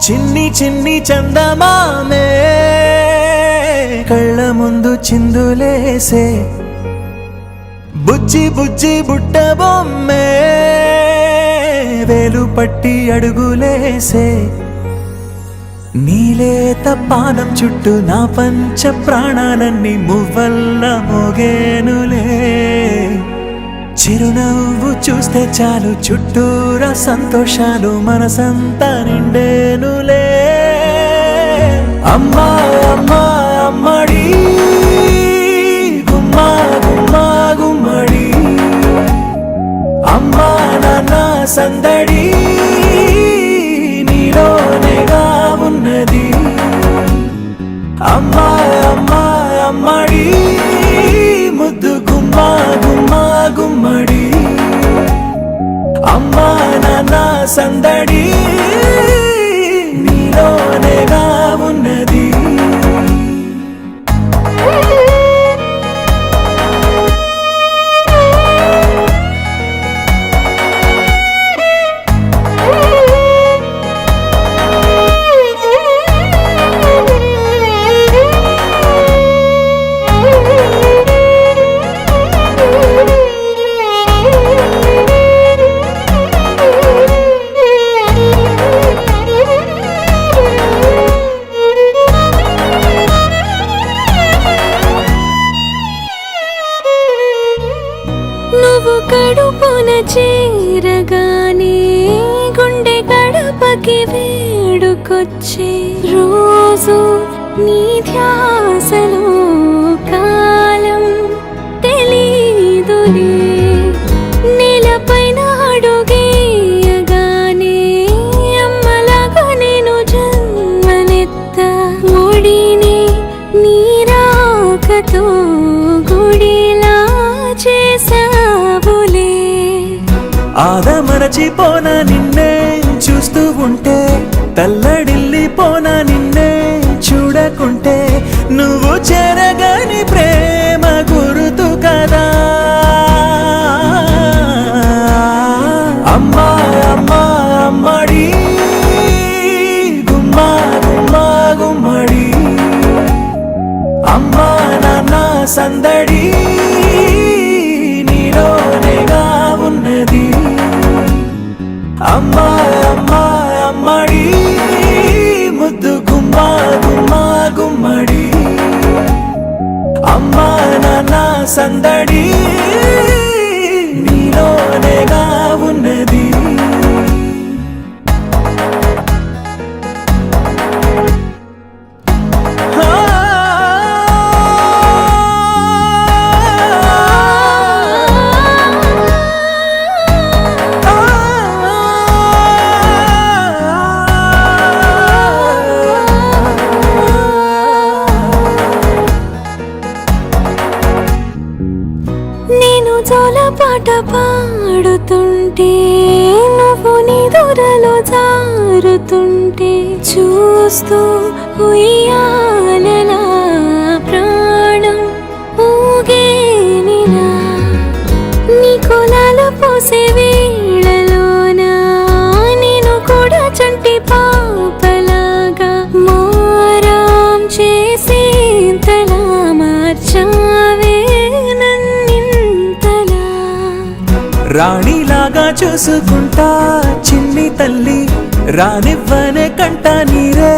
చిన్ని చిన్ని చందమామే కళ్ళ ముందు చిందులేసే బుజ్జి బుజ్జి బుట్ట బొమ్మే వేలు పట్టి అడుగులేసే నీలేత పానం చుట్టూ నా పంచ ప్రాణాలన్నీ మువ్వల్ల మోగేనులే చిరునవ్వు చూస్తే చాలు చుట్టూరా సంతోషాలు మనసంతా నిండేనులే అమ్మా అమ్మా అమ్మడి గుమ్మా గుమ్మా గుమ్మడి అమ్మా నాన్న సందడి నీలోనేగా ఉన్నది అమ్మా అమ్మా అమ్మడి ముద్దు గుమ్మా గుమ్మా గుమ్మడి అమ్మా నాన్న సందడి నీలోనేగా ఉన్నది కడుపున చేరగానే గుండె గడపకి వేడుకొచ్చే రోజు నీ ధ్యాసలో కాలం తెలీదులే నేలపైన అడుగేయగానే అమ్మలాగా నేను జన్మనెత్త ఒడిని నీ రాకతో గుడిలా చేసావులే ఆదమరచిపోనా నిన్నే చూస్తూ ఉంటే తల్లడిల్లిపోనా నిన్నే చూడకుంటే నువ్వు చెరగని ప్రేమ గురుతు కదా అమ్మా అమ్మా అమ్మడి గుమ్మా గుమ్మా గుమ్మడి అమ్మా నాన్న సందడి నీలోనేగా ఉన్నది అమ్మా అమ్మా అమ్మడి ముద్దు గుమ్మా గుమ్మా గుమ్మడి అమ్మా నాన్న సందడి నీలోనేగా ఉన్నది పాట పాడుతుంటే నువ్వు నిదురలో జారుతుంటే చూస్తూ ఉయ్యాలలా ప్రాణం ఊగేనిలా నీ కొలాలు పోసే వేళలోనా నేను కూడా చంటి పాపలాగా మారాం చేసేంతలా మార్చావే రాణిలాగా చూసుకుంటా చిన్ని తల్లి రానివ్వనే కంట నీరే